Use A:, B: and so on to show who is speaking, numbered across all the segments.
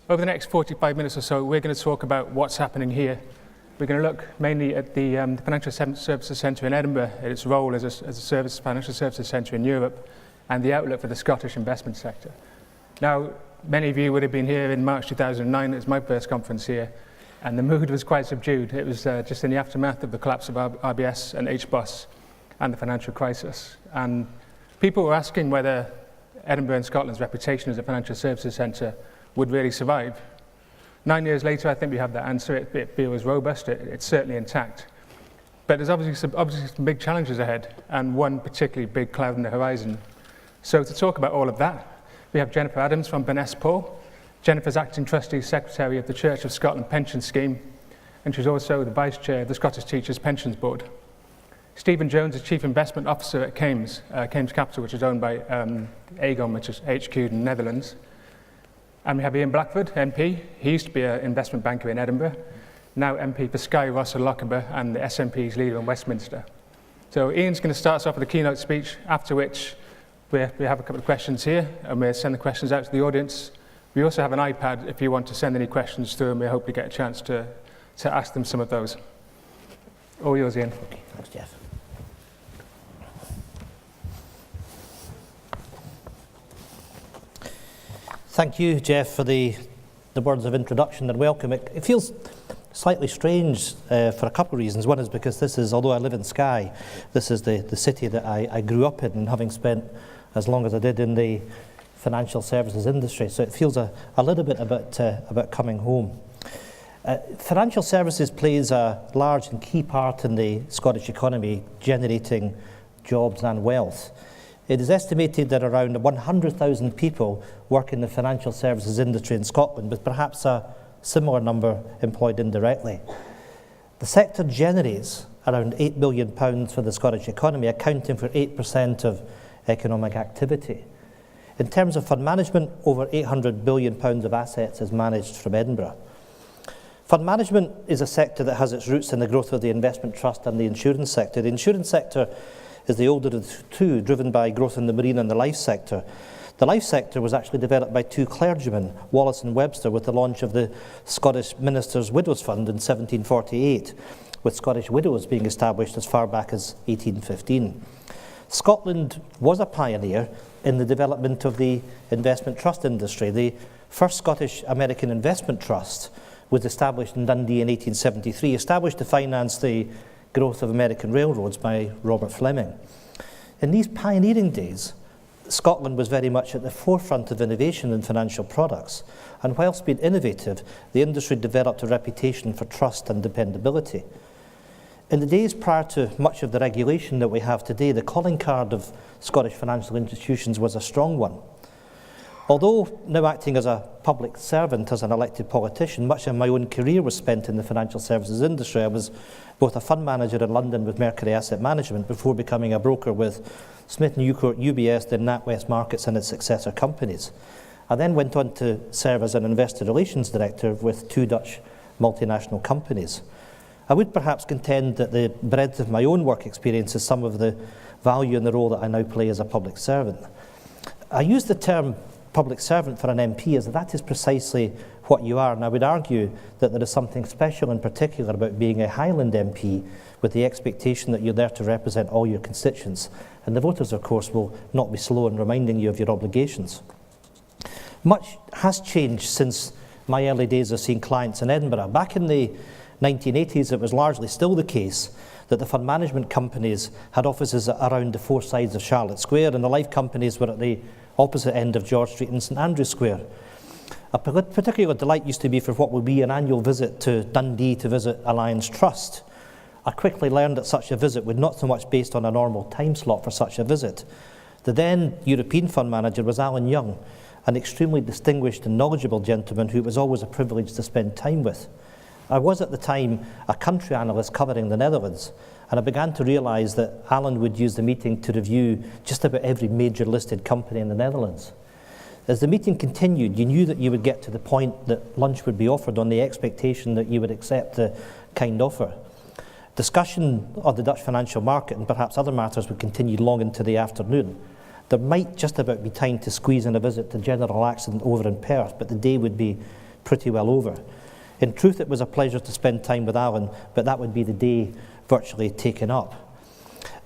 A: Over the next 45 minutes or so, we're going to talk about what's happening here. We're going to look mainly at the Financial Services Centre in Edinburgh, at its role as a financial services centre in Europe, and the outlook for the Scottish investment sector. Now, many of you would have been here in March 2009. It was my first conference here, and the mood was quite subdued. It was just in the aftermath of the collapse of RBS and HBOS and the financial crisis. And people were asking whether Edinburgh and Scotland's reputation as a financial services centre would really survive. 9 years later, I think we have that answer. It feels robust. It's certainly intact. But there's obviously some big challenges ahead, and one particularly big cloud on the horizon. So to talk about all of that, we have Jennifer Adams from Burness, Paull. Jennifer's acting trustee secretary of the Church of Scotland Pension Scheme, and she's also the vice chair of the Scottish Teachers Pensions Board. Stephen Jones is chief investment officer at Kames, Kames Capital, which is owned by Aegon, which is HQ'd in the Netherlands. And we have Ian Blackford, MP. He used to be an investment banker in Edinburgh, now MP for Skye, Ross and Lochaber, and the SNP's leader in Westminster. So Ian's going to start us off with a keynote speech, after which we have a couple of questions here, and we'll send the questions out to the audience. We also have an iPad if you want to send any questions through, and we hope you get a chance to ask them some of those. All yours, Ian.
B: Okay, thanks, Jeff. Thank you, Jeff, for the words of introduction and welcome. It feels slightly strange for a couple of reasons. One is because this is, although I live in Skye, this is the city that I grew up in, and having spent as long as I did in the financial services industry, so it feels a little bit about coming home. Financial services plays a large and key part in the Scottish economy, generating jobs and wealth. It is estimated that around 100,000 people work in the financial services industry in Scotland, with perhaps a similar number employed indirectly. The sector generates around £8 billion for the Scottish economy, accounting for 8% of economic activity. In terms of fund management, over £800 billion of assets is managed from Edinburgh. Fund management is a sector that has its roots in the growth of the investment trust and the insurance sector. The insurance sector is the older of the two, driven by growth in the marine and the life sector. The life sector was actually developed by two clergymen, Wallace and Webster, with the launch of the Scottish Ministers' Widows Fund in 1748, with Scottish widows being established as far back as 1815. Scotland was a pioneer in the development of the investment trust industry. The first Scottish American Investment Trust was established in Dundee in 1873, established to finance the growth of American railroads by Robert Fleming. In these pioneering days, Scotland was very much at the forefront of innovation in financial products, and whilst being innovative, the industry developed a reputation for trust and dependability. In the days prior to much of the regulation that we have today, the calling card of Scottish financial institutions was a strong one. Although now acting as a public servant, as an elected politician, much of my own career was spent in the financial services industry. I was both a fund manager in London with Mercury Asset Management before becoming a broker with Smith & Newcourt, UBS, then NatWest Markets and its successor companies. I then went on to serve as an investor relations director with two Dutch multinational companies. I would perhaps contend that the breadth of my own work experience is some of the value in the role that I now play as a public servant. I use the term public servant for an MP as that is precisely what you are, and I would argue that there is something special in particular about being a Highland MP with the expectation that you're there to represent all your constituents, and the voters of course will not be slow in reminding you of your obligations. Much has changed since my early days of seeing clients in Edinburgh. Back in the 1980s it was largely still the case that the fund management companies had offices around the four sides of Charlotte Square, and the life companies were at the opposite end of George Street and St Andrews Square. A particular delight used to be for what would be an annual visit to Dundee to visit Alliance Trust. I quickly learned that such a visit would not so much based on a normal time slot for such a visit. The then European fund manager was Alan Young, an extremely distinguished and knowledgeable gentleman who it was always a privilege to spend time with. I was at the time a country analyst covering the Netherlands, and I began to realise that Alan would use the meeting to review just about every major listed company in the Netherlands. As the meeting continued, you knew that you would get to the point that lunch would be offered on the expectation that you would accept the kind offer. Discussion of the Dutch financial market and perhaps other matters would continue long into the afternoon. There might just about be time to squeeze in a visit to General Accident over in Perth, but the day would be pretty well over. In truth, it was a pleasure to spend time with Alan, but that would be the day virtually taken up.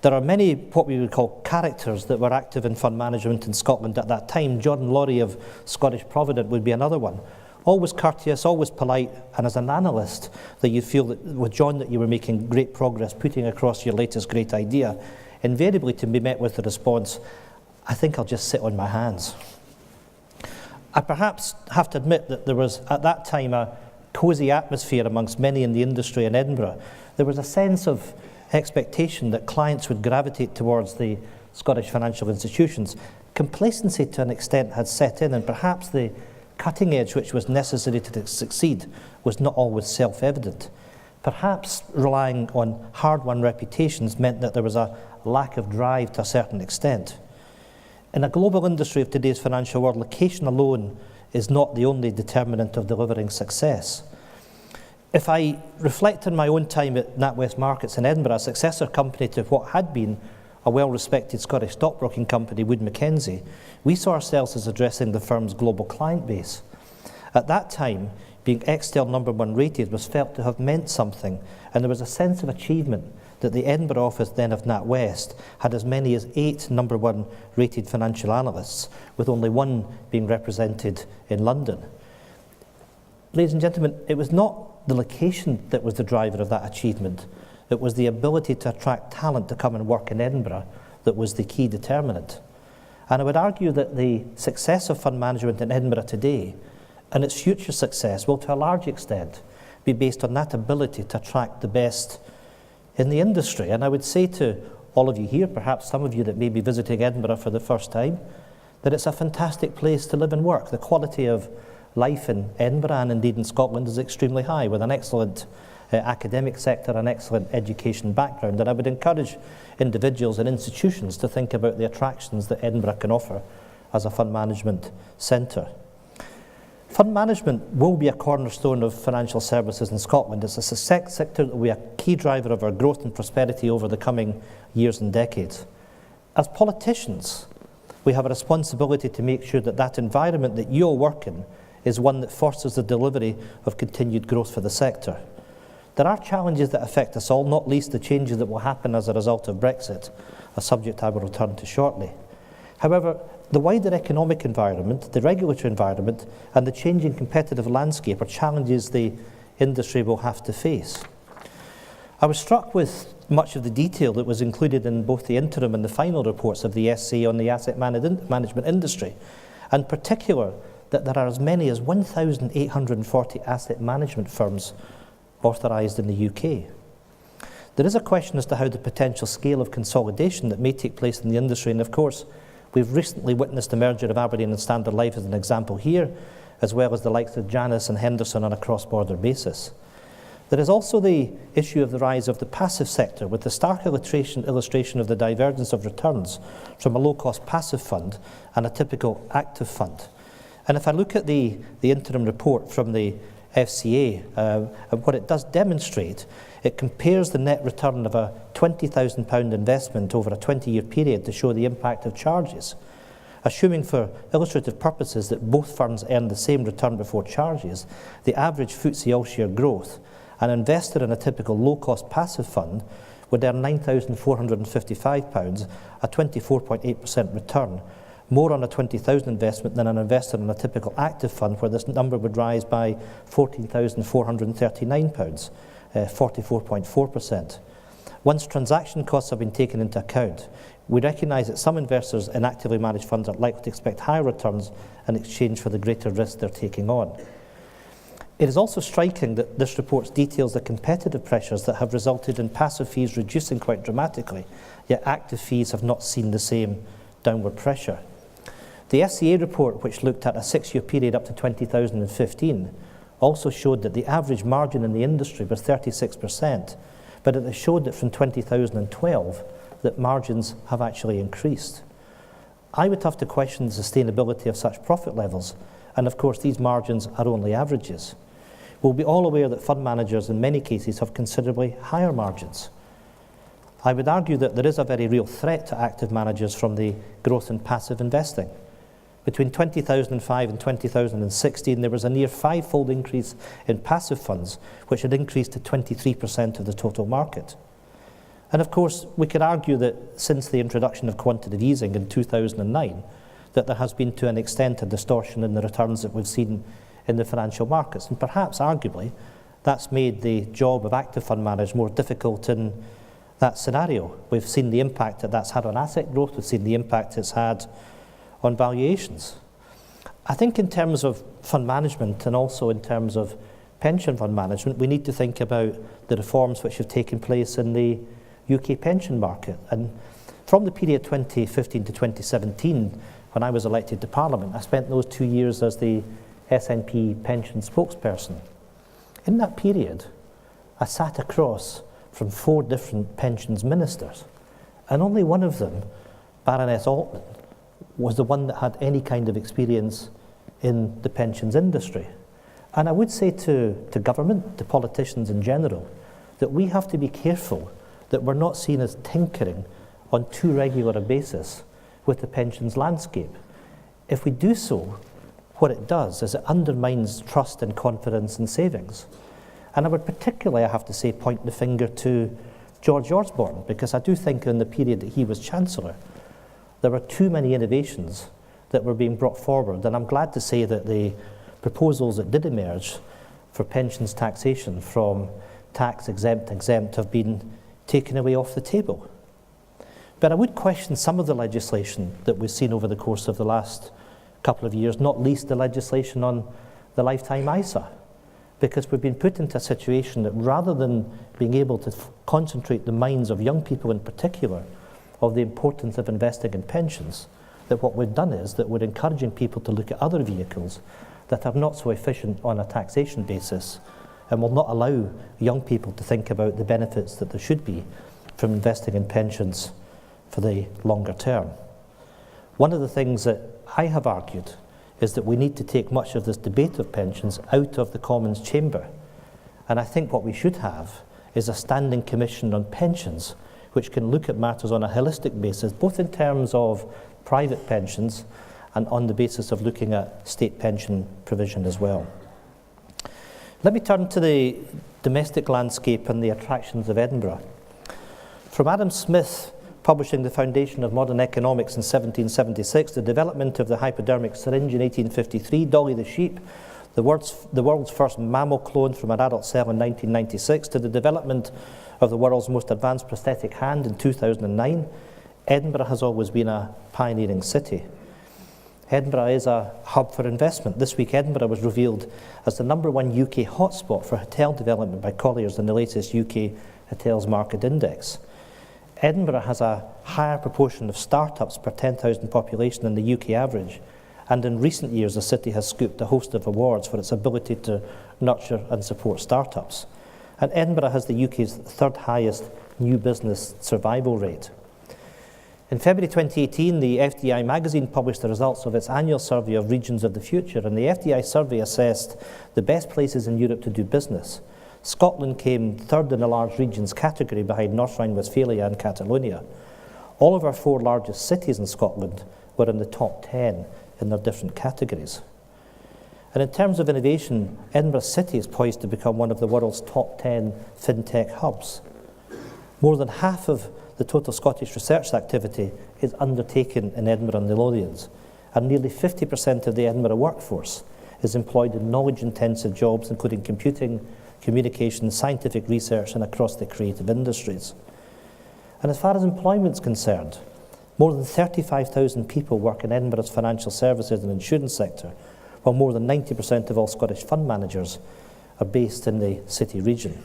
B: There are many what we would call characters that were active in fund management in Scotland at that time. John Laurie of Scottish Provident would be another one. Always courteous, always polite, and as an analyst, that you feel that with John that you were making great progress, putting across your latest great idea, invariably to be met with the response, I think I'll just sit on my hands. I perhaps have to admit that there was at that time a cosy atmosphere amongst many in the industry in Edinburgh. There was a sense of expectation that clients would gravitate towards the Scottish financial institutions. Complacency to an extent had set in, and perhaps the cutting edge which was necessary to succeed was not always self-evident. Perhaps relying on hard-won reputations meant that there was a lack of drive to a certain extent. In a global industry of today's financial world, location alone is not the only determinant of delivering success. If I reflect on my own time at NatWest Markets in Edinburgh, a successor company to what had been a well-respected Scottish stockbroking company, Wood Mackenzie, we saw ourselves as addressing the firm's global client base. At that time, being external number one rated was felt to have meant something, and there was a sense of achievement that the Edinburgh office then of NatWest had as many as 8 number one rated financial analysts, with only one being represented in London. Ladies and gentlemen, it was not the location that was the driver of that achievement. It was the ability to attract talent to come and work in Edinburgh that was the key determinant. And I would argue that the success of fund management in Edinburgh today and its future success will to a large extent be based on that ability to attract the best in the industry. And I would say to all of you here, perhaps some of you that may be visiting Edinburgh for the first time, that it's a fantastic place to live and work. The quality of life in Edinburgh and indeed in Scotland is extremely high, with an excellent academic sector, an excellent education background. And I would encourage individuals and institutions to think about the attractions that Edinburgh can offer as a fund management centre. Fund management will be a cornerstone of financial services in Scotland. It's a sector that will be a key driver of our growth and prosperity over the coming years and decades. As politicians, we have a responsibility to make sure that that environment that you all work in is one that fosters the delivery of continued growth for the sector. There are challenges that affect us all, not least the changes that will happen as a result of Brexit, a subject I will return to shortly. However, the wider economic environment, the regulatory environment, and the changing competitive landscape are challenges the industry will have to face. I was struck with much of the detail that was included in both the interim and the final reports of the SC on the asset management industry, and in particular that there are as many as 1,840 asset management firms authorised in the UK. There is a question as to how the potential scale of consolidation that may take place in the industry, and of course we've recently witnessed the merger of Aberdeen and Standard Life as an example here, as well as the likes of Janus and Henderson on a cross-border basis. There is also the issue of the rise of the passive sector, with the stark illustration of the divergence of returns from a low-cost passive fund and a typical active fund. And if I look at the interim report from the FCA, what it does demonstrate, it compares the net return of a £20,000 investment over a 20-year period to show the impact of charges. Assuming for illustrative purposes that both firms earn the same return before charges, the average FTSE All-Share growth, an investor in a typical low-cost passive fund would earn £9,455, a 24.8% return, more on a 20,000 investment than an investor in a typical active fund, where this number would rise by £14,439, 44.4%. Once transaction costs have been taken into account, we recognise that some investors in actively managed funds are likely to expect higher returns in exchange for the greater risk they're taking on. It is also striking that this report details the competitive pressures that have resulted in passive fees reducing quite dramatically, yet active fees have not seen the same downward pressure. The FCA report, which looked at a 6-year period up to 2015, also showed that the average margin in the industry was 36%, but it showed that from 2012 that margins have actually increased. I would have to question the sustainability of such profit levels, and of course these margins are only averages. We'll be all aware that fund managers in many cases have considerably higher margins. I would argue that there is a very real threat to active managers from the growth in passive investing. Between 2005 and 2016, there was a near five-fold increase in passive funds, which had increased to 23% of the total market. And of course, we could argue that since the introduction of quantitative easing in 2009, that there has been to an extent a distortion in the returns that we've seen in the financial markets. And perhaps, arguably, that's made the job of active fund managers more difficult in that scenario. We've seen the impact that that's had on asset growth, we've seen the impact it's had on valuations. I think in terms of fund management and also in terms of pension fund management, we need to think about the reforms which have taken place in the UK pension market. And from the period 2015 to 2017, when I was elected to Parliament, I spent those 2 years as the SNP pension spokesperson. In that period, I sat across from 4 different pensions ministers, and only one of them, Baroness Altman, was the one that had any kind of experience in the pensions industry. And I would say to government, to politicians in general, that we have to be careful that we're not seen as tinkering on too regular a basis with the pensions landscape. If we do so, what it does is it undermines trust and confidence in savings. And I would particularly, I have to say, point the finger to George Osborne, because I do think in the period that he was Chancellor, there were too many innovations that were being brought forward. And I'm glad to say that the proposals that did emerge for pensions taxation from tax exempt have been taken away off the table. But I would question some of the legislation that we've seen over the course of the last couple of years, not least the legislation on the lifetime ISA, because we've been put into a situation that rather than being able to concentrate the minds of young people in particular of the importance of investing in pensions, that what we've done is that we're encouraging people to look at other vehicles that are not so efficient on a taxation basis and will not allow young people to think about the benefits that there should be from investing in pensions for the longer term. One of the things that I have argued is that we need to take much of this debate of pensions out of the Commons chamber. And I think what we should have is a standing commission on pensions which can look at matters on a holistic basis, both in terms of private pensions and on the basis of looking at state pension provision as well. Let me turn to the domestic landscape and the attractions of Edinburgh. From Adam Smith publishing The Foundation of Modern Economics in 1776, the development of the hypodermic syringe in 1853, Dolly the sheep, the world's first mammal clone from an adult cell in 1996, to the development of the world's most advanced prosthetic hand in 2009, Edinburgh has always been a pioneering city. Edinburgh is a hub for investment. This week, Edinburgh was revealed as the #1 UK hotspot for hotel development by Colliers in the latest UK Hotels Market Index. Edinburgh has a higher proportion of startups per 10,000 population than the UK average, and in recent years, the city has scooped a host of awards for its ability to nurture and support startups. And Edinburgh has the UK's 3rd highest new business survival rate. In February 2018, the FDI magazine published the results of its annual survey of regions of the future, and the FDI survey assessed the best places in Europe to do business. Scotland came 3rd in the large regions category behind North Rhine-Westphalia and Catalonia. All of our 4 largest cities in Scotland were in the top 10 in their different categories. And in terms of innovation, Edinburgh City is poised to become one of the world's top 10 fintech hubs. More than half of the total Scottish research activity is undertaken in Edinburgh and the Lothians, and nearly 50% of the Edinburgh workforce is employed in knowledge-intensive jobs, including computing, communication, scientific research, and across the creative industries. And as far as employment is concerned, more than 35,000 people work in Edinburgh's financial services and insurance sector, while more than 90% of all Scottish fund managers are based in the city region.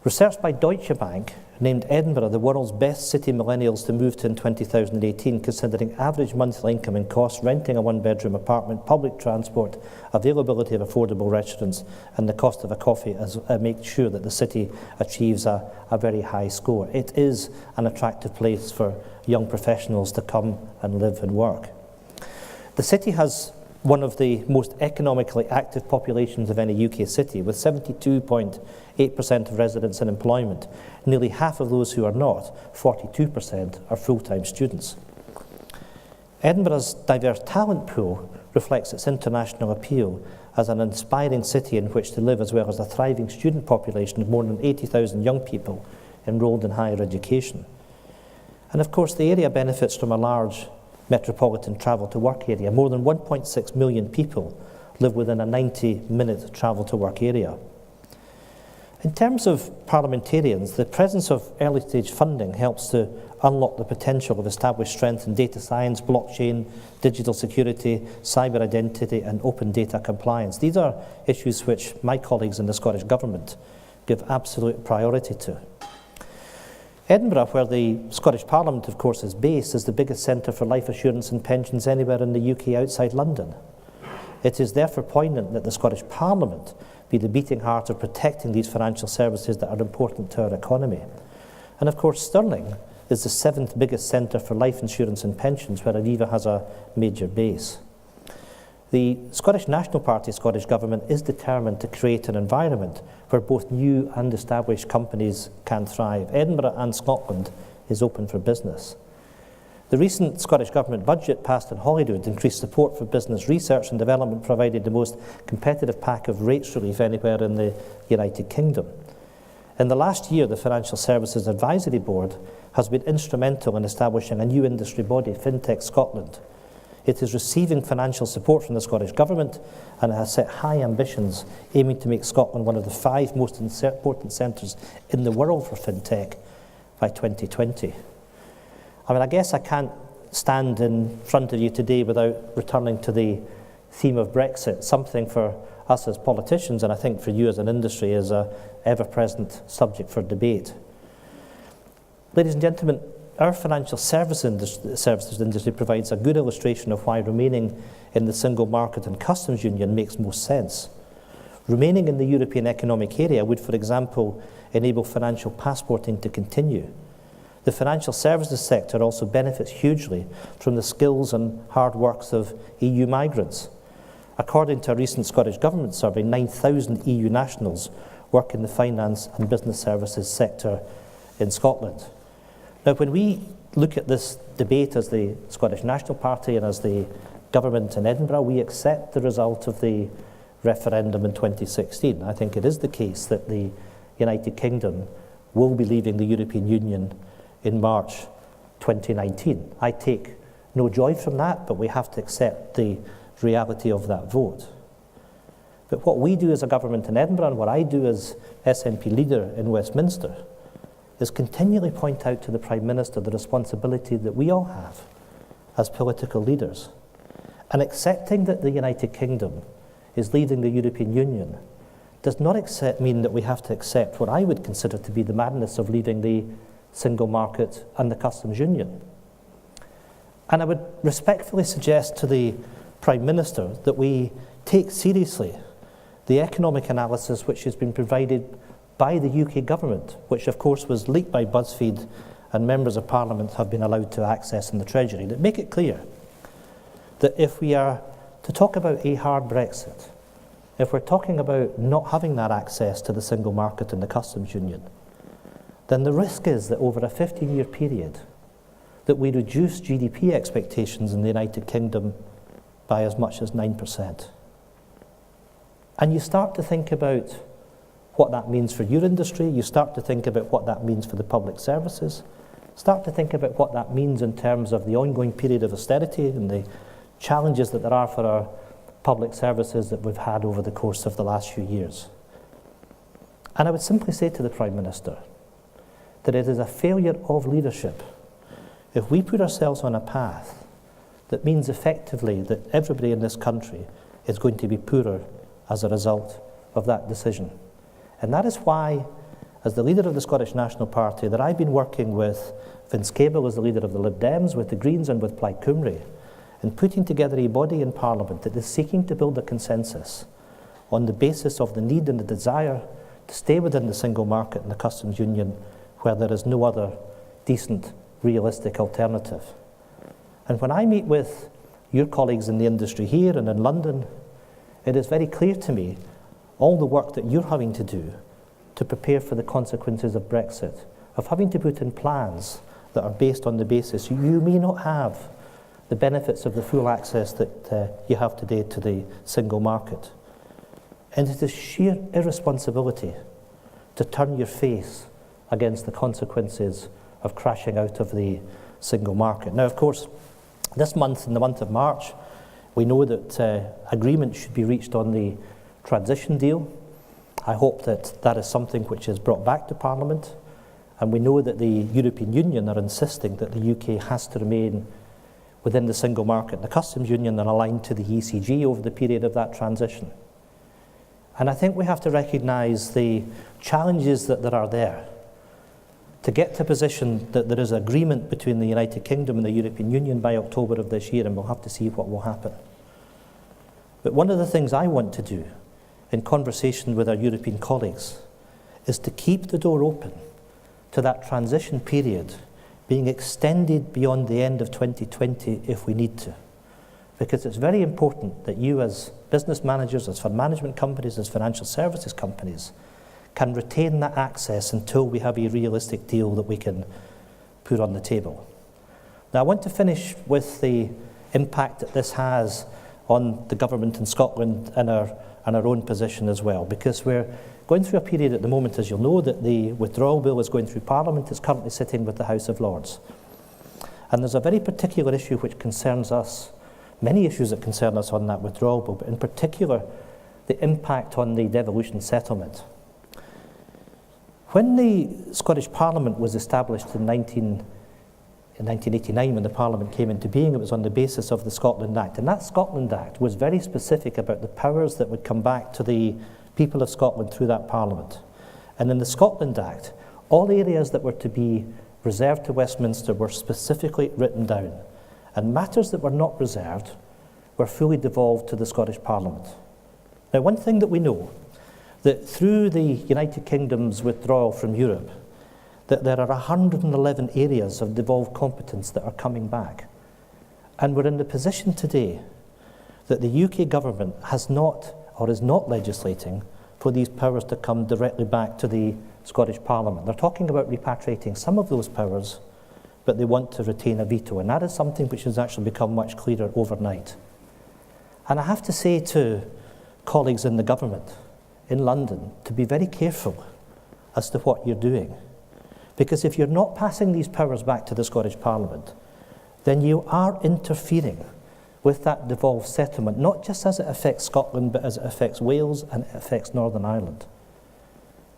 B: Research by Deutsche Bank named Edinburgh the world's best city millennials to move to in 2018, considering average monthly income and costs, renting a 1-bedroom apartment, public transport, availability of affordable restaurants, and the cost of a coffee, as make sure that the city achieves a very high score. It is an attractive place for young professionals to come and live and work. The city has one of the most economically active populations of any UK city, with 72.8% of residents in employment. Nearly half of those who are not, 42%, are full-time students. Edinburgh's diverse talent pool reflects its international appeal as an inspiring city in which to live, as well as a thriving student population of more than 80,000 young people enrolled in higher education. And of course, the area benefits from a large metropolitan travel to work area. More than 1.6 million people live within a 90-minute travel to work area. In terms of parliamentarians, the presence of early stage funding helps to unlock the potential of established strength in data science, blockchain, digital security, cyber identity and open data compliance. These are issues which my colleagues in the Scottish Government give absolute priority to. Edinburgh, where the Scottish Parliament, of course, is based, is the biggest centre for life assurance and pensions anywhere in the UK outside London. It is therefore poignant that the Scottish Parliament be the beating heart of protecting these financial services that are important to our economy. And of course, Stirling is the 7th biggest centre for life insurance and pensions, where Aviva has a major base. The Scottish National Party Scottish Government is determined to create an environment where both new and established companies can thrive. Edinburgh and Scotland is open for business. The recent Scottish Government budget passed in Holyrood increased support for business research and development, provided the most competitive pack of rates relief anywhere in the United Kingdom. In the last year, the Financial Services Advisory Board has been instrumental in establishing a new industry body, FinTech Scotland. It is receiving financial support from the Scottish Government and has set high ambitions, aiming to make Scotland one of the 5 most important centres in the world for FinTech by 2020. I guess I can't stand in front of you today without returning to the theme of Brexit. Something for us as politicians, and I think for you as an industry, is an ever-present subject for debate. Ladies and gentlemen, our financial services industry provides a good illustration of why remaining in the single market and customs union makes most sense. Remaining in the European Economic Area would, for example, enable financial passporting to continue. The financial services sector also benefits hugely from the skills and hard works of EU migrants. According to a recent Scottish Government survey, 9,000 EU nationals work in the finance and business services sector in Scotland. Now, when we look at this debate as the Scottish National Party and as the government in Edinburgh, we accept the result of the referendum in 2016. I think it is the case that the United Kingdom will be leaving the European Union in March 2019. I take no joy from that, but we have to accept the reality of that vote. But what we do as a government in Edinburgh, and what I do as SNP leader in Westminster, is continually point out to the Prime Minister the responsibility that we all have as political leaders. And accepting that the United Kingdom is leaving the European Union does not mean that we have to accept what I would consider to be the madness of leaving the single market and the customs union. And I would respectfully suggest to the Prime Minister that we take seriously the economic analysis which has been provided by the UK government, which of course was leaked by BuzzFeed and members of Parliament have been allowed to access in the Treasury, that make it clear that if we are to talk about a hard Brexit, if we're talking about not having that access to the single market and the customs union, then the risk is that over a 15-year period that we reduce GDP expectations in the United Kingdom by as much as 9%. And you start to think about what that means for your industry, you start to think about what that means for the public services, start to think about what that means in terms of the ongoing period of austerity and the challenges that there are for our public services that we've had over the course of the last few years. And I would simply say to the Prime Minister that it is a failure of leadership if we put ourselves on a path that means effectively that everybody in this country is going to be poorer as a result of that decision. And that is why, as the leader of the Scottish National Party, that I've been working with Vince Cable as the leader of the Lib Dems, with the Greens and with Plaid Cymru, in putting together a body in Parliament that is seeking to build a consensus on the basis of the need and the desire to stay within the single market and the customs union where there is no other decent, realistic alternative. And when I meet with your colleagues in the industry here and in London, it is very clear to me all the work that you're having to do to prepare for the consequences of Brexit, of having to put in plans that are based on the basis you may not have the benefits of the full access that you have today to the single market. And it is sheer irresponsibility to turn your face against the consequences of crashing out of the single market. Now, of course, this month, in the month of March, we know that agreement should be reached on the transition deal. I hope that that is something which is brought back to Parliament. And we know that the European Union are insisting that the UK has to remain within the single market. The customs union are aligned to the ECG over the period of that transition. And I think we have to recognise the challenges that there are there to get to a position that there is agreement between the United Kingdom and the European Union by October of this year, and we'll have to see what will happen. But one of the things I want to do in conversation with our European colleagues is to keep the door open to that transition period being extended beyond the end of 2020 if we need to. Because it's very important that you as business managers, as fund management companies, as financial services companies, can retain that access until we have a realistic deal that we can put on the table. Now, I want to finish with the impact that this has on the government in Scotland and our own position as well, because we're going through a period at the moment, as you'll know, that the withdrawal bill is going through Parliament. It's currently sitting with the House of Lords. And there's a very particular issue which concerns us, many issues that concern us on that withdrawal bill, but in particular, the impact on the devolution settlement. When the Scottish Parliament was established in 1989, when the Parliament came into being, it was on the basis of the Scotland Act. And that Scotland Act was very specific about the powers that would come back to the people of Scotland through that Parliament. And in the Scotland Act, all areas that were to be reserved to Westminster were specifically written down. And matters that were not reserved were fully devolved to the Scottish Parliament. Now, one thing that we know, that through the United Kingdom's withdrawal from Europe, that there are 111 areas of devolved competence that are coming back. And we're in the position today that the UK government has not, or is not legislating for these powers to come directly back to the Scottish Parliament. They're talking about repatriating some of those powers, but they want to retain a veto. And that is something which has actually become much clearer overnight. And I have to say to colleagues in the government in London to be very careful as to what you're doing. Because if you're not passing these powers back to the Scottish Parliament, then you are interfering with that devolved settlement, not just as it affects Scotland, but as it affects Wales and it affects Northern Ireland.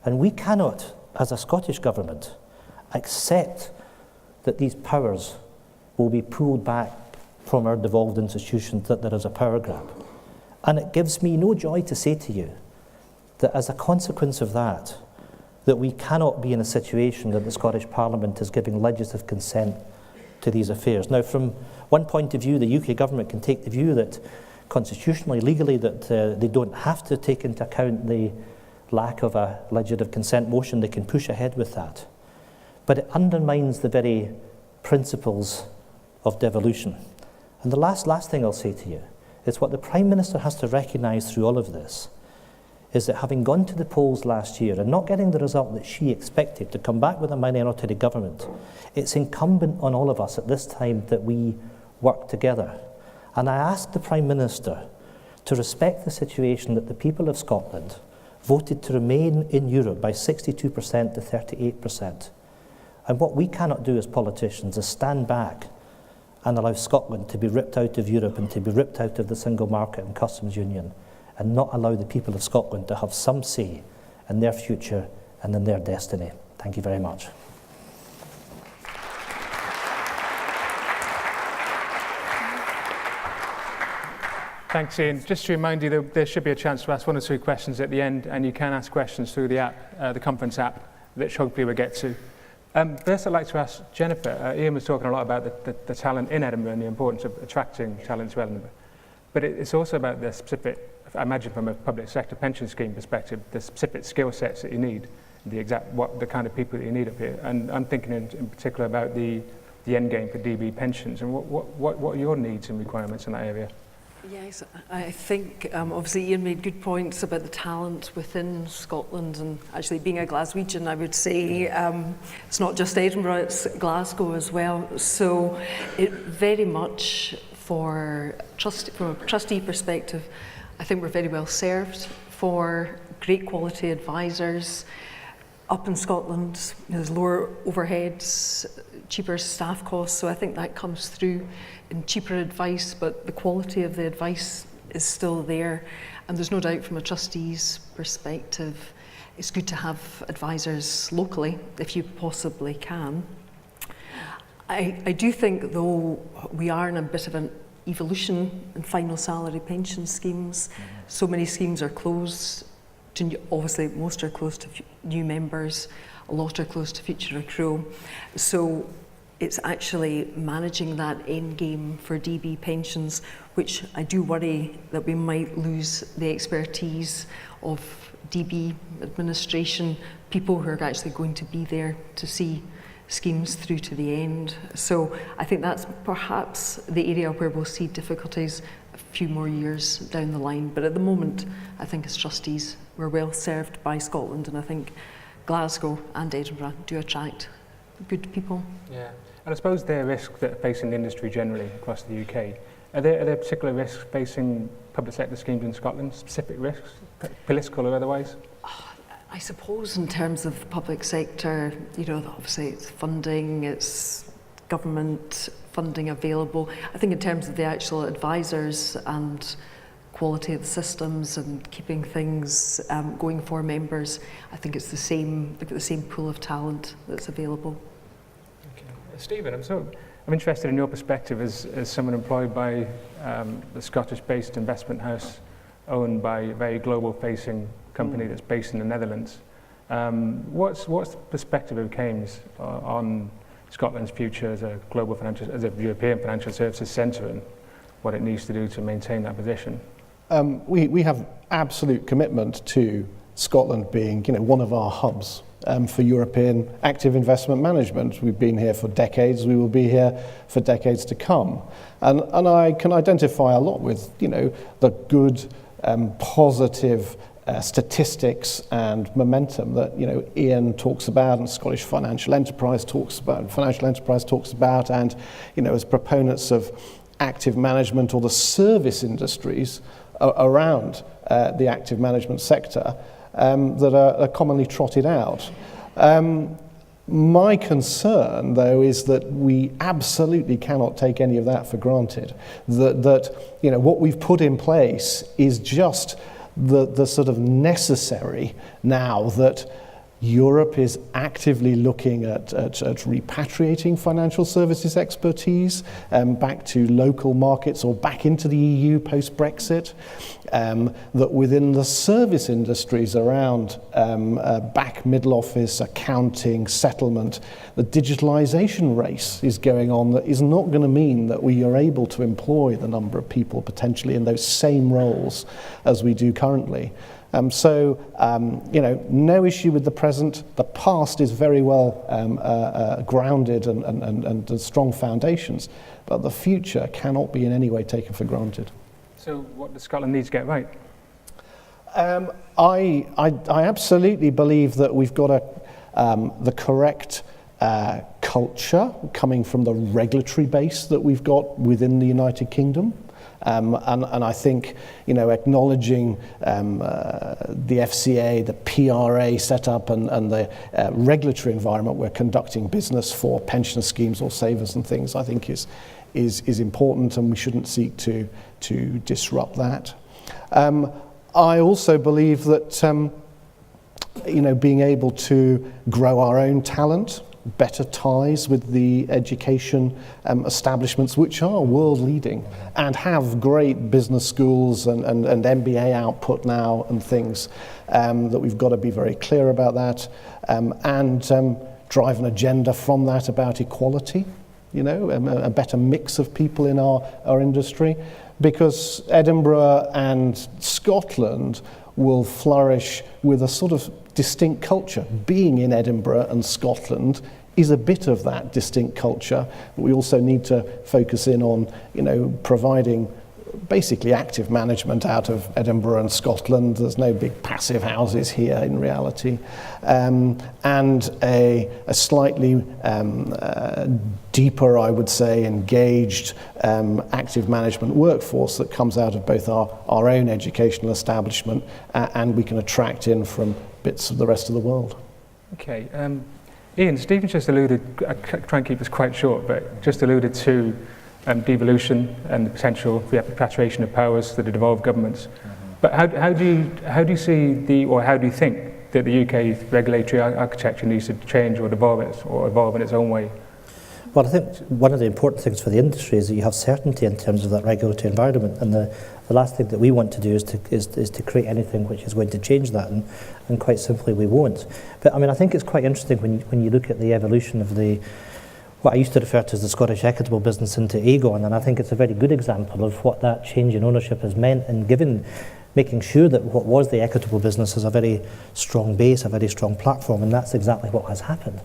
B: And we cannot, as a Scottish government, accept that these powers will be pulled back from our devolved institutions, that there is a power grab. And it gives me no joy to say to you that as a consequence of that we cannot be in a situation that the Scottish Parliament is giving legislative consent to these affairs. Now, from one point of view, the UK government can take the view that constitutionally, legally, that they don't have to take into account the lack of a legislative consent motion. They can push ahead with that. But it undermines the very principles of devolution. And the last thing I'll say to you is what the Prime Minister has to recognise through all of this is that having gone to the polls last year and not getting the result that she expected, to come back with a minority government, it's incumbent on all of us at this time that we work together. And I asked the Prime Minister to respect the situation that the people of Scotland voted to remain in Europe by 62% to 38%. And what we cannot do as politicians is stand back and allow Scotland to be ripped out of Europe and to be ripped out of the single market and customs union, and not allow the people of Scotland to have some say in their future and in their destiny. Thank you very much.
A: Thanks, Ian. Just to remind you that there should be a chance to ask 1 or 2 questions at the end, and you can ask questions through the app, the conference app, which hopefully we'll get to. First, I'd like to ask Jennifer. Ian was talking a lot about the talent in Edinburgh and the importance of attracting talent to Edinburgh. But it's also about the specific, I imagine from a public sector pension scheme perspective, the specific skill sets that you need, the kind of people that you need up here. And I'm thinking in particular about the end game for DB pensions. And what are your needs and requirements in that area?
C: Yes, I think obviously Ian made good points about the talent within Scotland, and actually being a Glaswegian, I would say it's not just Edinburgh, it's Glasgow as well. So it very much from a trustee perspective, I think we're very well served for great quality advisors. Up in Scotland, there's lower overheads, cheaper staff costs, so I think that comes through in cheaper advice, but the quality of the advice is still there. And there's no doubt from a trustee's perspective, it's good to have advisors locally, if you possibly can. I do think, though, we are in a bit of an evolution in final salary pension schemes. So many schemes are closed. Obviously, most are closed to new members, a lot are closed to future accrual. So it's actually managing that end game for DB pensions, which I do worry that we might lose the expertise of DB administration, people who are actually going to be there to see schemes through to the end. So I think that's perhaps the area where we'll see difficulties a few more years down the line. But at the moment, I think as trustees, we're well served by Scotland, and I think Glasgow and Edinburgh do attract good people.
A: Yeah, and I suppose there are risks that are facing the industry generally across the UK. Are there particular risks facing public sector schemes in Scotland, specific risks, political or otherwise?
C: I suppose in terms of the public sector, obviously it's funding, it's government funding available. I think in terms of the actual advisors and quality of the systems and keeping things going for members, I think it's the same pool of talent that's available.
A: Okay. Stephen, I'm interested in your perspective as someone employed by the Scottish-based investment house owned by a very global-facing company that's based in the Netherlands. What's the perspective of Kames on Scotland's future as a European financial services centre and what it needs to do to maintain that position?
D: We have absolute commitment to Scotland being, one of our hubs for European active investment management. We've been here for decades. We will be here for decades to come. And I can identify a lot with, the good, positive statistics and momentum that Ian talks about and Scottish Financial Enterprise talks about, and as proponents of active management or the service industries around the active management sector that are commonly trotted out. My concern, though, is that we absolutely cannot take any of that for granted. That what we've put in place is just the sort of necessary now that Europe is actively looking at repatriating financial services expertise back to local markets or back into the EU post-Brexit, that within the service industries around back middle office, accounting, settlement, the digitalisation race is going on that is not going to mean that we are able to employ the number of people potentially in those same roles as we do currently. No issue with the present. The past is very well grounded and strong foundations, but the future cannot be in any way taken for granted.
A: So what does Scotland need to get right?
D: I absolutely believe that we've got the correct culture coming from the regulatory base that we've got within the United Kingdom. And I think, acknowledging the FCA, the PRA setup, and the regulatory environment we're conducting business for pension schemes or savers and things, I think is important, and we shouldn't seek to disrupt that. I also believe that being able to grow our own talent, better ties with the education establishments which are world leading and have great business schools and MBA output now and things, that we've got to be very clear about that, and drive an agenda from that about equality, a better mix of people in our industry, because Edinburgh and Scotland will flourish with a sort of distinct culture. Being in Edinburgh and Scotland is a bit of that distinct culture, but we also need to focus in on, providing basically active management out of Edinburgh and Scotland. There's no big passive houses here in reality. And a slightly deeper, I would say, engaged active management workforce that comes out of both our own educational establishment and we can attract in from bits of the rest of the world.
A: Okay. Ian, Stephen's just alluded, I try and keep this quite short, but just alluded to devolution and the potential for the repatriation of powers that devolve governments. But how do you see how do you think that the UK regulatory architecture needs to change or evolve in its own way?
B: Well, I think one of the important things for the industry is that you have certainty in terms of that regulatory environment, and the last thing that we want to do is to create anything which is going to change that, and quite simply we won't. But I mean, I think it's quite interesting when you look at the evolution of what I used to refer to as the Scottish Equitable business into Aegon, and I think it's a very good example of what that change in ownership has meant, and making sure that what was the Equitable business is a very strong base, a very strong platform, and that's exactly what has happened.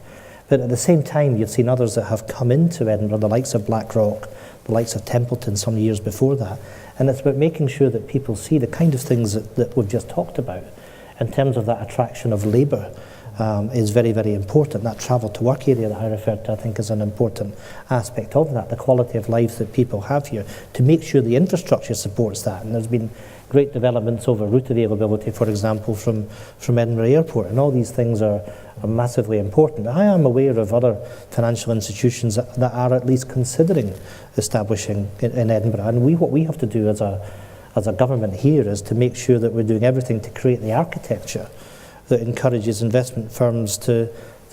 B: But at the same time, you've seen others that have come into Edinburgh, the likes of BlackRock, the likes of Templeton some years before that. And it's about making sure that people see the kind of things that we've just talked about in terms of that attraction of labour is very, very important. That travel to work area that I referred to, I think, is an important aspect of that, the quality of life that people have here, to make sure the infrastructure supports that. And there's been great developments over route availability, for example, from Edinburgh Airport, and all these things are massively important. I am aware of other financial institutions that are at least considering establishing in Edinburgh, and what we have to do as a government here is to make sure that we're doing everything to create the architecture that encourages investment firms to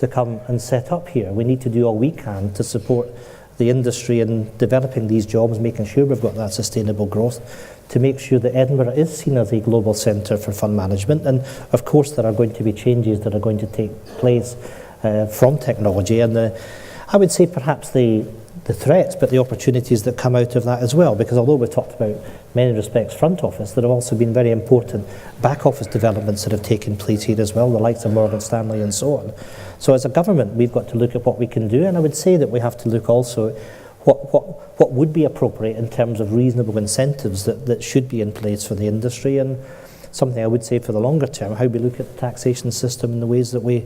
B: come and set up here. We need to do all we can to support the industry in developing these jobs, making sure we've got that sustainable growth, to make sure that Edinburgh is seen as a global centre for fund management. And of course there are going to be changes that are going to take place from technology, and I would say perhaps the threats but the opportunities that come out of that as well, because although we've talked about many respects front office, there have also been very important back office developments that have taken place here as well, the likes of Morgan Stanley and so on. So as a government we've got to look at what we can do, and I would say that we have to look also what would be appropriate in terms of reasonable incentives that should be in place for the industry, and something I would say for the longer term, how we look at the taxation system in the ways that we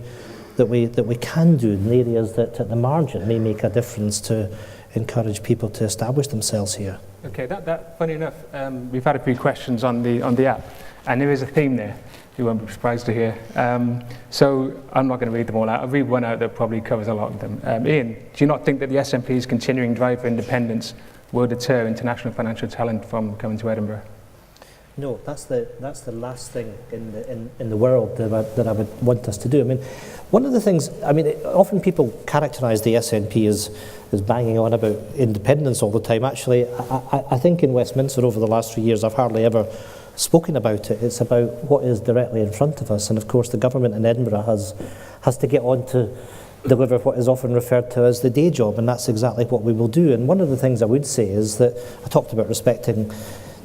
B: can do in areas that at the margin may make a difference to encourage people to establish themselves here.
A: Okay, that funny enough, we've had a few questions on the app, and there is a theme there. You won't be surprised to hear. So I'm not going to read them all out. I'll read one out that probably covers a lot of them. Ian, do you not think that the SNP's continuing drive for independence will deter international financial talent from coming to Edinburgh?
B: No, that's the last thing in the world that I would want us to do. I mean, one of the things, often people characterise the SNP as banging on about independence all the time. Actually, I think in Westminster over the last 3 years I've hardly ever spoken about it. It's about what is directly in front of us, and of course the government in Edinburgh has to get on to deliver what is often referred to as the day job, and that's exactly what we will do. And one of the things I would say is that I talked about respecting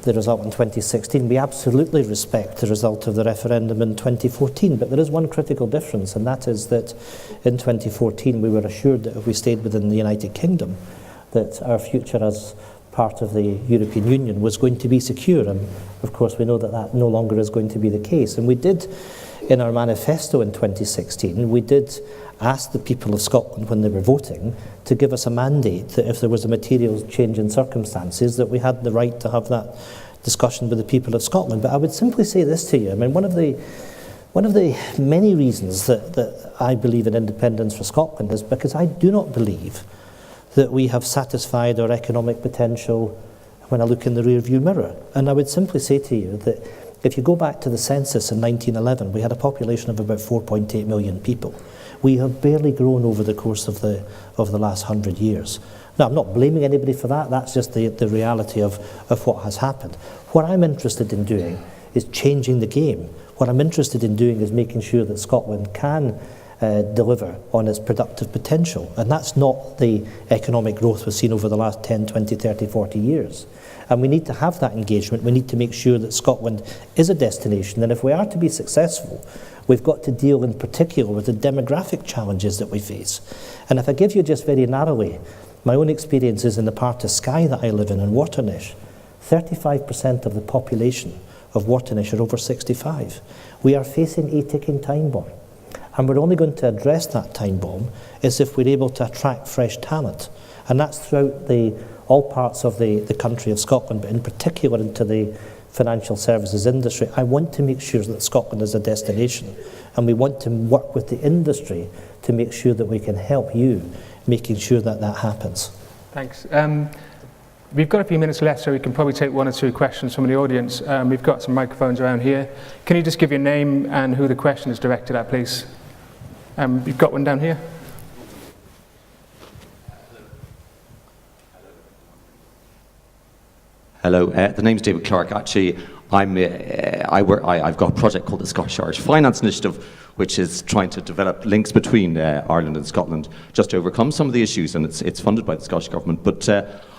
B: the result in 2016. We absolutely respect the result of the referendum in 2014, but there is one critical difference, and that is that in 2014 we were assured that if we stayed within the United Kingdom that our future as part of the European Union was going to be secure, and of course we know that that no longer is going to be the case. And we did, in our manifesto in 2016, we did ask the people of Scotland when they were voting to give us a mandate that if there was a material change in circumstances that we had the right to have that discussion with the people of Scotland. But I would simply say this to you, I mean, one of the many reasons that I believe in independence for Scotland is because I do not believe that we have satisfied our economic potential when I look in the rear-view mirror. And I would simply say to you that if you go back to the census in 1911, we had a population of about 4.8 million people. We have barely grown over the course of the last 100 years. Now, I'm not blaming anybody for that. That's just the reality of what has happened. What I'm interested in doing is changing the game. What I'm interested in doing is making sure that Scotland can deliver on its productive potential. And that's not the economic growth we've seen over the last 10, 20, 30, 40 years. And we need to have that engagement. We need to make sure that Scotland is a destination. And if we are to be successful, we've got to deal in particular with the demographic challenges that we face. And if I give you just very narrowly my own experiences in the part of Skye that I live in Waternish, 35% of the population of Wartonish are over 65. We are facing a ticking time bomb. And we're only going to address that time bomb is if we're able to attract fresh talent. And that's throughout all parts of the country of Scotland, but in particular into the financial services industry. I want to make sure that Scotland is a destination, and we want to work with the industry to make sure that we can help you making sure that that happens.
A: Thanks. We've got a few minutes left, so we can probably take one or two questions from the audience. We've got some microphones around here. Can you just give your name and who the question is directed at, please? You've got one down here.
E: Hello, the name's David Clark. Actually, I've got a project called the Scottish Irish Finance Initiative, which is trying to develop links between Ireland and Scotland just to overcome some of the issues, and it's funded by the Scottish Government. But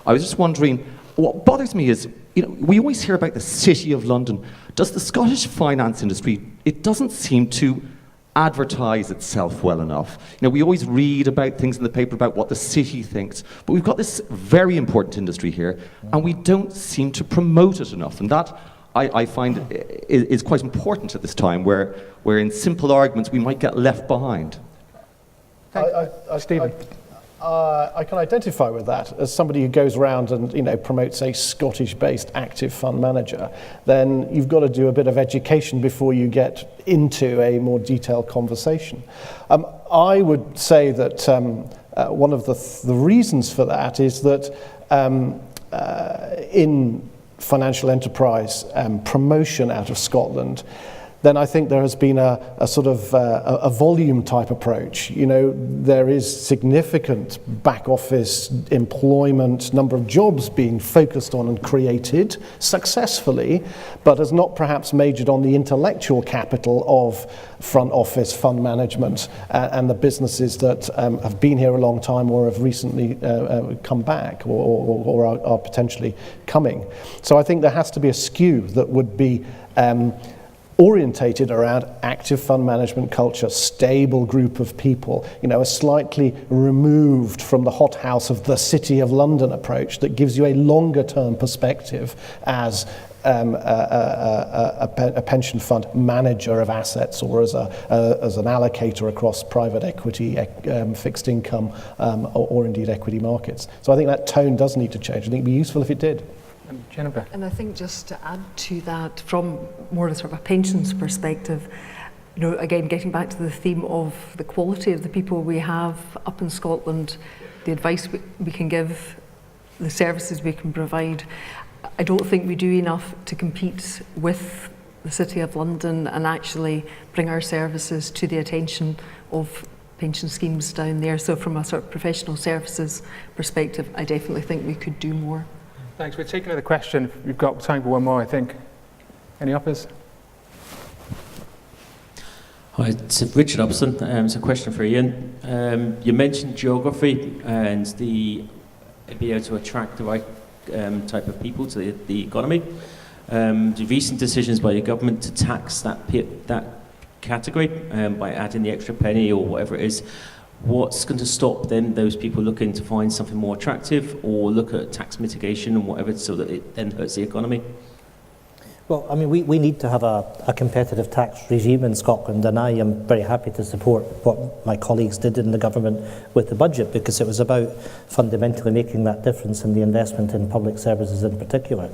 E: I was just wondering, what bothers me is, we always hear about the City of London. Does the Scottish finance industry, it doesn't seem to advertise itself well enough. We always read about things in the paper about what the city thinks, but we've got this very important industry here, and we don't seem to promote it enough. And that, I find, is quite important at this time, where in simple arguments we might get left behind.
A: Stephen.
D: I can identify with that. As somebody who goes around and promotes a Scottish-based active fund manager, then you've got to do a bit of education before you get into a more detailed conversation. I would say that one of the reasons for that is that in financial enterprise promotion out of Scotland, then I think there has been a sort of a volume type approach. There is significant back office employment, number of jobs being focused on and created successfully, but has not perhaps majored on the intellectual capital of front office fund management and the businesses that have been here a long time or have recently come back or are potentially coming. So I think there has to be a skew that would be orientated around active fund management culture, stable group of people, a slightly removed from the hothouse of the City of London approach that gives you a longer term perspective as a pension fund manager of assets or as an allocator across private equity, fixed income, or indeed equity markets. So I think that tone does need to change. I think it'd be useful if it did.
A: Jennifer.
C: And I think just to add to that, from more of a pensions perspective, again, getting back to the theme of the quality of the people we have up in Scotland, the advice we can give, the services we can provide, I don't think we do enough to compete with the City of London and actually bring our services to the attention of pension schemes down there. So from a sort of professional services perspective, I definitely think we could do more.
A: Thanks. We're taking another question. We've got time for one more, I think. Any offers?
F: Hi, it's Richard Upson. It's a question for Ian. You mentioned geography and be able to attract the right type of people to the economy. The recent decisions by your government to tax that category by adding the extra penny or whatever it is, what's going to stop then those people looking to find something more attractive or look at tax mitigation and whatever so that it then hurts the economy?
B: Well, I mean, we need to have a competitive tax regime in Scotland, and I am very happy to support what my colleagues did in the government with the budget, because it was about fundamentally making that difference in the investment in public services in particular.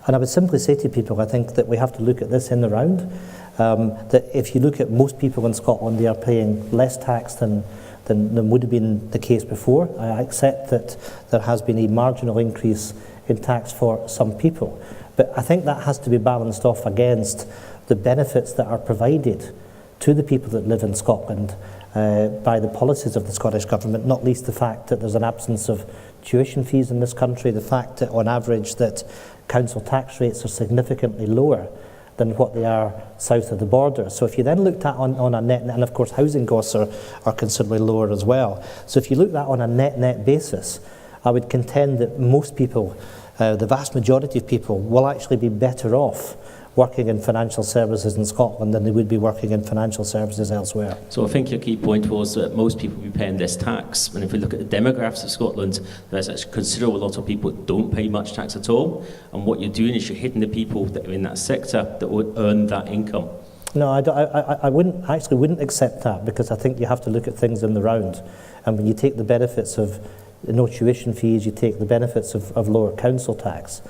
B: And I would simply say to people, I think that we have to look at this in the round, that if you look at most people in Scotland, they are paying less tax than would have been the case before. I accept that there has been a marginal increase in tax for some people, but I think that has to be balanced off against the benefits that are provided to the people that live in Scotland by the policies of the Scottish Government, not least the fact that there's an absence of tuition fees in this country, the fact that on average that council tax rates are significantly lower than what they are south of the border. So if you then looked at on a net, and of course housing costs are considerably lower as well. So if you look at that on a net basis, I would contend that most people, the vast majority of people, will actually be better off working in financial services in Scotland than they would be working in financial services elsewhere.
F: So I think your key point was that most people will be paying less tax. And if we look at the demographics of Scotland, there's actually a considerable lot of people that don't pay much tax at all. And what you're doing is you're hitting the people that are in that sector that would earn that income.
B: No, I wouldn't accept that, because I think you have to look at things in the round. And when you take the benefits of no tuition fees, you take the benefits of lower council tax,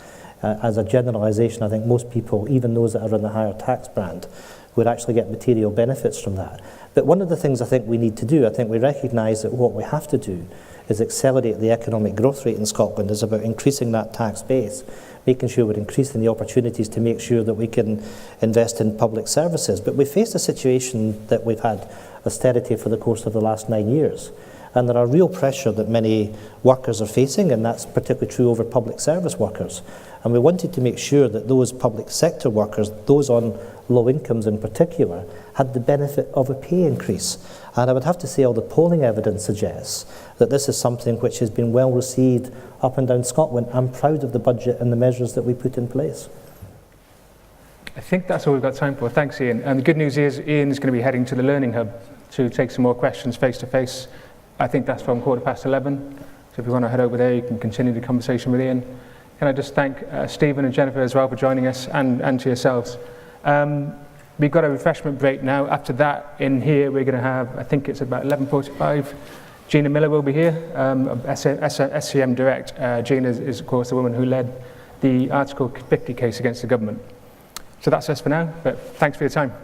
B: as a generalisation, I think most people, even those that are in the higher tax band, would actually get material benefits from that. But one of the things I think we need to do, I think we recognise that what we have to do is accelerate the economic growth rate in Scotland. Is about increasing that tax base, making sure we're increasing the opportunities to make sure that we can invest in public services. But we faced a situation that we've had austerity for the course of the last 9 years. And there are real pressure that many workers are facing, and that's particularly true over public service workers. And we wanted to make sure that those public sector workers, those on low incomes in particular, had the benefit of a pay increase. And I would have to say all the polling evidence suggests that this is something which has been well received up and down Scotland. I'm proud of the budget and the measures that we put in place.
A: I think that's all we've got time for. Thanks, Ian. And the good news is Ian is going to be heading to the Learning Hub to take some more questions face-to-face. I think that's from 11:15. So if you want to head over there, you can continue the conversation with Ian. Can I just thank Stephen and Jennifer as well for joining us, and to yourselves. We've got a refreshment break now. After that, in here, we're going to have, I think it's about 11:45. Gina Miller will be here, SCM Direct. Gina is, of course, the woman who led the Article 50 case against the government. So that's us for now, but thanks for your time.